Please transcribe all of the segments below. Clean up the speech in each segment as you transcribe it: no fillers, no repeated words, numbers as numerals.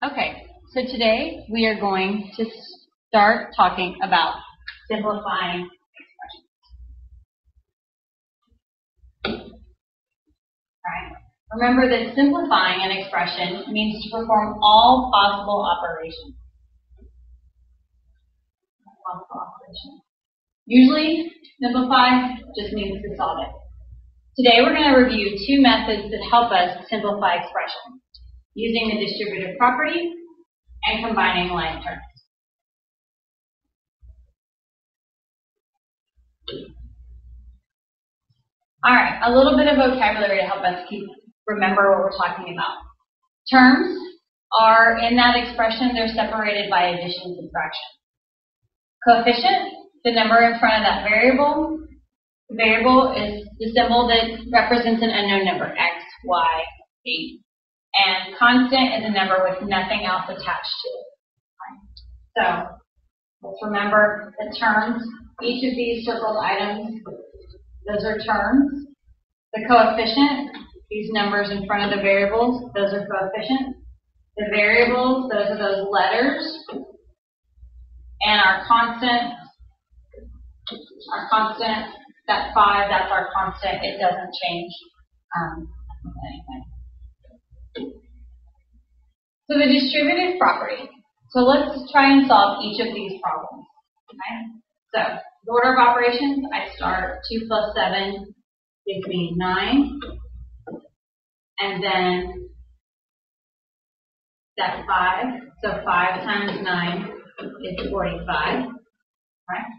Okay, so today we are going to start talking about simplifying expressions. Alright. Remember that simplifying an expression means to perform all possible operations. Usually, simplify just means to solve it. Today we're going to review two methods that help us simplify expressions, using the distributive property and combining like terms. All right, a little bit of vocabulary to help us remember what we're talking about. Terms are, in that expression, they're separated by addition and subtraction. Coefficient, the number in front of that variable. The variable is the symbol that represents an unknown number, x, y, z. And constant is a number with nothing else attached to it. So let's remember the terms. Each of these circled items, those are terms. The coefficient, these numbers in front of the variables, those are coefficients. The variables, those are those letters. And our constant, that 5, that's our constant. It doesn't change anything. So the distributive property. So let's try and solve each of these problems. Okay? So the order of operations, I start 2 plus 7 gives me 9. And then that's 5. So 5 times 9 is 45. Right?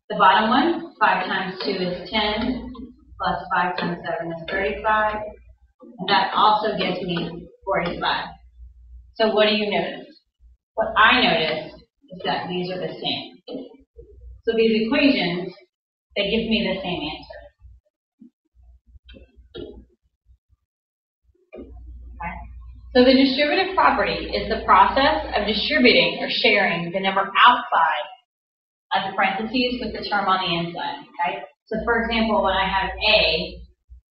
The bottom one, 5 times 2 is 10. Plus 5 times 7 is 35. And that also gives me 45. So what do you notice? What I notice is that these are the same. So these equations, they give me the same answer. Okay. So the distributive property is the process of distributing or sharing the number outside of the parentheses with the term on the inside. Okay. So for example, when I have A,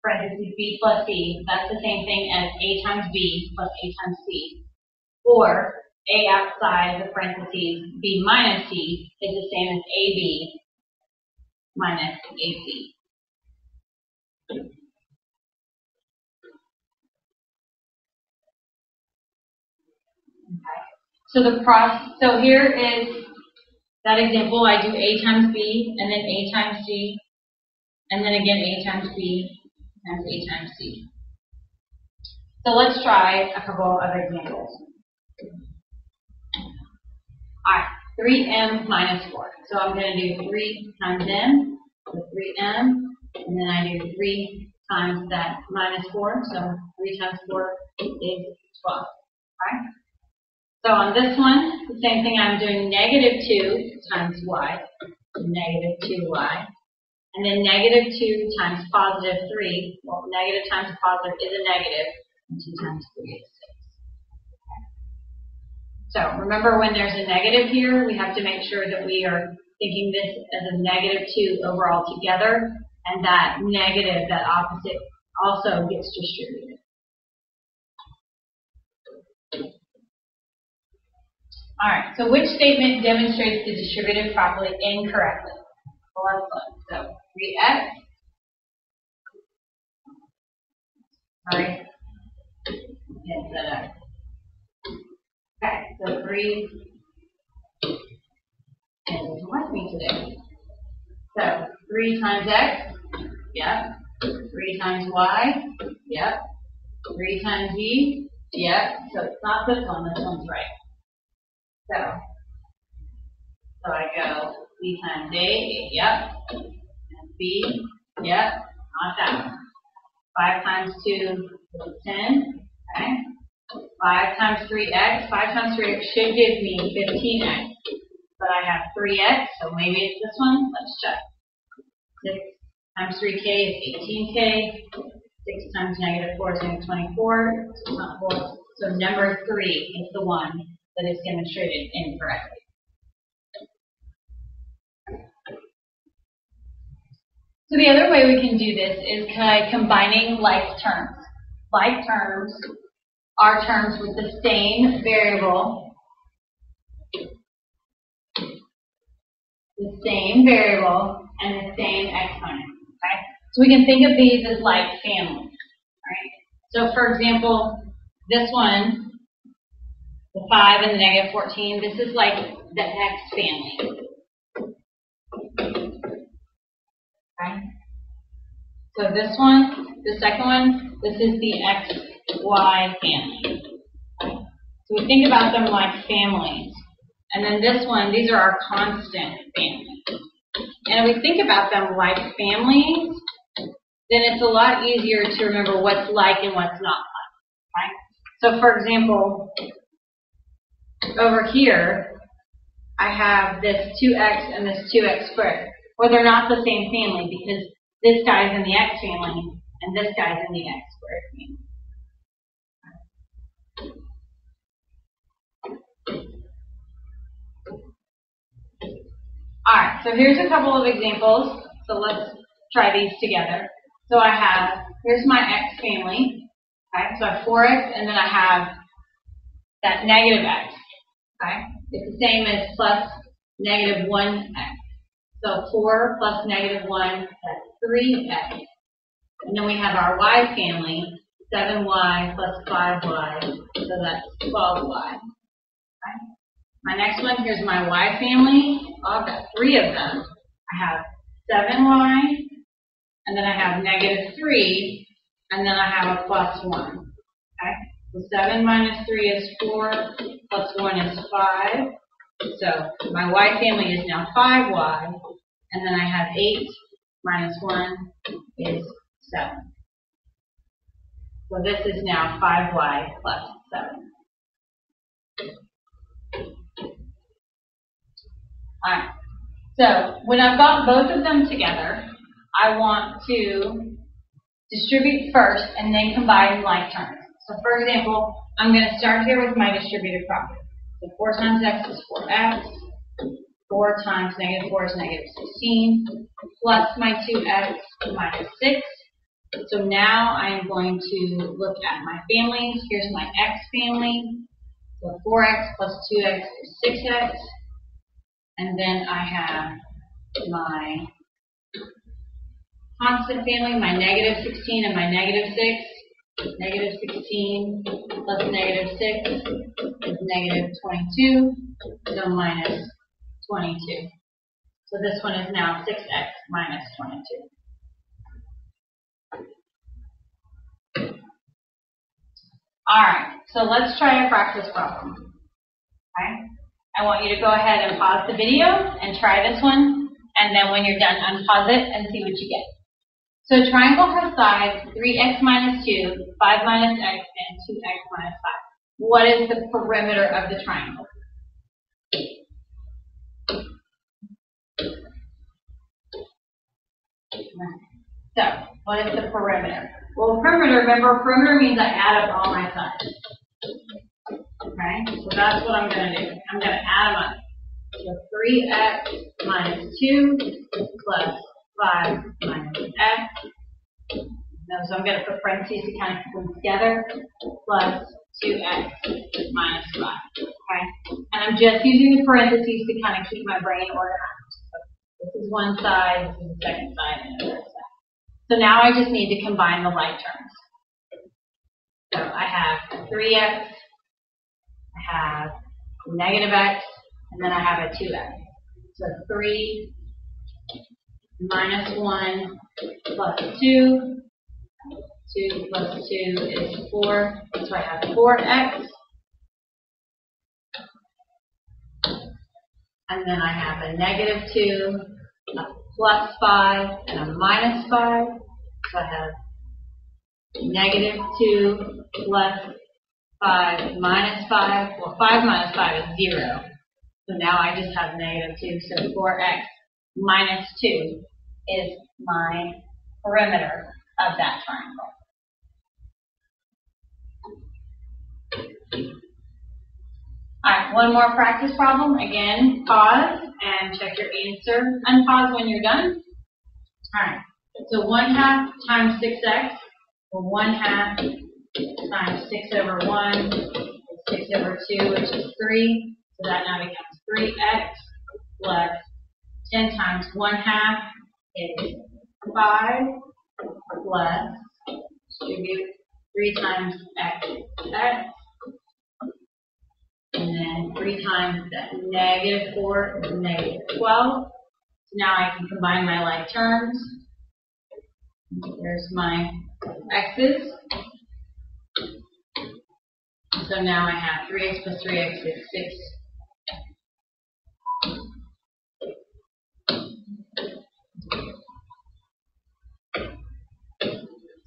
parentheses B plus C, that's the same thing as A times B plus A times C. Or A outside the parentheses, B minus C is the same as AB minus AC. Okay. So here is that example. I do A times B, and then A times C, and then again A times B times A times C. So let's try a couple of examples. Alright, 3m minus 4. So I'm going to do 3 times m, so 3m, and then I do 3 times that minus 4. So 3 times 4 is 12. Right? So on this one, the same thing, I'm doing negative 2 times y, so negative 2y, and then negative 2 times positive 3. Well, negative times positive is a negative, and 2 times 3 is 6. So remember, when there's a negative here, we have to make sure that we are thinking this as a negative 2 overall together, and that negative, that opposite, also gets distributed. All right, so which statement demonstrates the distributive property incorrectly? Well, let's look. So 3x. Sorry. Hit that up. Okay, so 3 is with me today. So 3 times x, yep. 3 times y, yep. 3 times z, yep. So it's not this one, this one's right. So I go b times a, yep. And b, yep, not that one. 5 times 2 is 10, okay. 5 times 3x, 5 times 3x should give me 15x. But I have 3x, so maybe it's this one. Let's check. 6 times 3k is 18k. 6 times negative 4 is negative 24. So it's not 4. So number 3 is the one that is demonstrated incorrectly. So the other way we can do this is by combining like terms. Like terms are terms with the same variable, and the same exponent. Okay? So we can think of these as like families. Right? So for example, this one, the 5 and the negative 14, this is like the X family. Okay? So this one, the second one, this is the XY family. Okay? So we think about them like families. And then this one, these are our constant families. And if we think about them like families, then it's a lot easier to remember what's like and what's not like. Right? So for example, over here, I have this 2x and this 2x squared. Well, they're not the same family because this guy's in the x family and this guy's in the x squared family. Alright, so here's a couple of examples. So let's try these together. So I have, here's my x family. Okay, so I have 4x and then I have that negative x. Okay, it's the same as plus negative 1x. So 4 plus negative 1, that's 3x. And then we have our y family, 7y plus 5y, so that's 12y. Okay. My next one, here's my y family. Oh, I've got 3 of them. I have 7y, and then I have negative 3, and then I have a plus 1. Okay? So 7 minus 3 is 4, plus 1 is 5. So my y family is now 5y, and then I have 8 minus 1 is 7. So this is now 5y plus 7. Alright, so when I've got both of them together, I want to distribute first and then combine like terms. So for example, I'm going to start here with my distributive property. So 4 times x is 4x, 4 times negative 4 is negative 16, plus my 2x minus 6. So now I am going to look at my families. Here's my x family. So 4x plus 2x is 6x. And then I have my constant family, my negative 16 and my negative 6. Negative 16 plus negative 6 is negative 22, so minus 22. So this one is now 6x minus 22. Alright, so let's try a practice problem. Okay? I want you to go ahead and pause the video and try this one, and then when you're done, unpause it and see what you get. So a triangle has sides 3x minus 2, 5 minus x, and 2x minus 5. What is the perimeter of the triangle? So, what is the perimeter? Well, perimeter, remember, perimeter means I add up all my sides. Okay, so that's what I'm going to do. I'm going to add them up. So 3x minus 2 plus 5 minus x. So I'm going to put parentheses to kind of put them together. Plus 2x minus 5. Okay, and I'm just using the parentheses to kind of keep my brain organized. So this is one side, this is the second side, and the third side. So now I just need to combine the like terms. So I have 3x. I have negative x, and then I have a 2x. So 3 minus 1 plus 2. 2 plus 2 is 4. So I have 4x. And then I have a negative 2, a plus 5, and a minus 5. So I have negative 2 plus 5 minus 5. Well, 5 minus 5 is 0. So now I just have negative 2. So 4x minus 2 is my perimeter of that triangle. Alright, one more practice problem. Again, pause and check your answer. Unpause when you're done. Alright, so 1/2 times 6x, or 1/2 times 6 over 1 is 6 over 2, which is 3. So that now becomes 3x plus 10 times 1/2 is 5 plus distribute 3 times x is x. And then 3 times that negative 4 is negative 12. So now I can combine my like terms. There's my x's. So now I have 3x plus 3x is 6.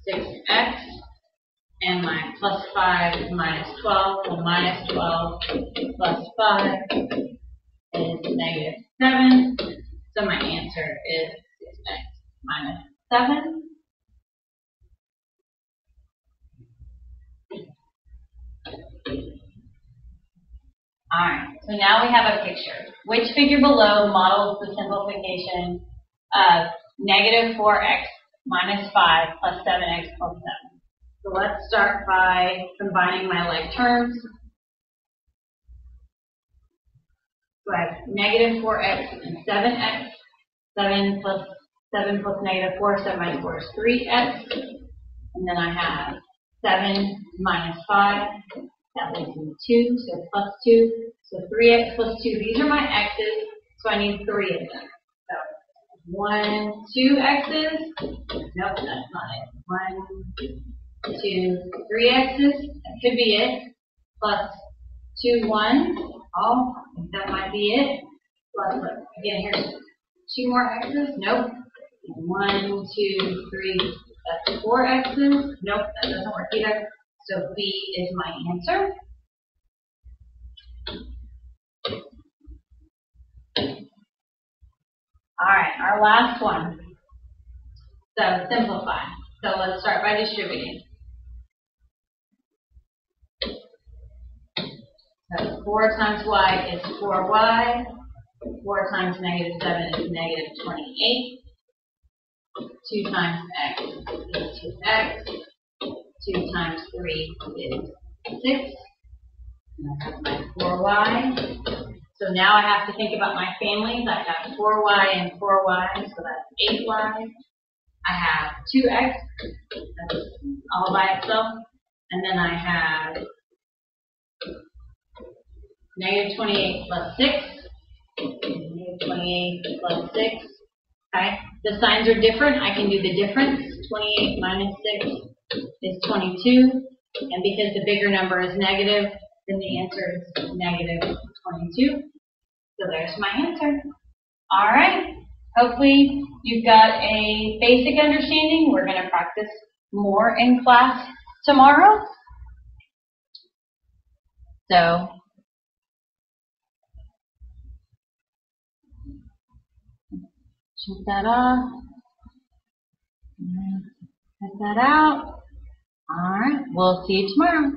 6x. And my plus 5 minus 12. Well, minus 12 plus 5 is negative 7. So my answer is 6x minus 7. Alright, so now we have a picture. Which figure below models the simplification of negative 4x minus 5 plus 7x plus 7? So let's start by combining my like terms. So I have negative 4x and 7x. 7 plus negative 4, 7 minus 4 is 3x. And then I have 7 minus 5. That leaves me 2, so plus 2. So 3x plus 2. These are my x's, so I need 3 of them. So 1, 2 x's. Nope, that's not it. 1, 2, 3 x's. That could be it. Plus 2 1s. Oh, I think that might be it. Plus, again, here's 2 more x's. Nope. 1, 2, 3. That's 4 x's. Nope, that doesn't work either. So B is my answer. All right, our last one. So simplify. So let's start by distributing. So 4 times y is 4y. 4 times negative 7 is negative 28. 2 times x is 2x. 2 times 3 is 6. And I have my 4y. So now I have to think about my families. I have 4y and 4y, so that's 8y. I have 2x, that's all by itself. And then I have negative 28 plus 6. Negative 28 plus 6. Okay, the signs are different. I can do the difference. 28 minus 6 is 22. And because the bigger number is negative, then the answer is negative 22. So there's my answer. All right. Hopefully you've got a basic understanding. We're going to practice more in class tomorrow. So check that off. Check that out. All right. We'll see you tomorrow.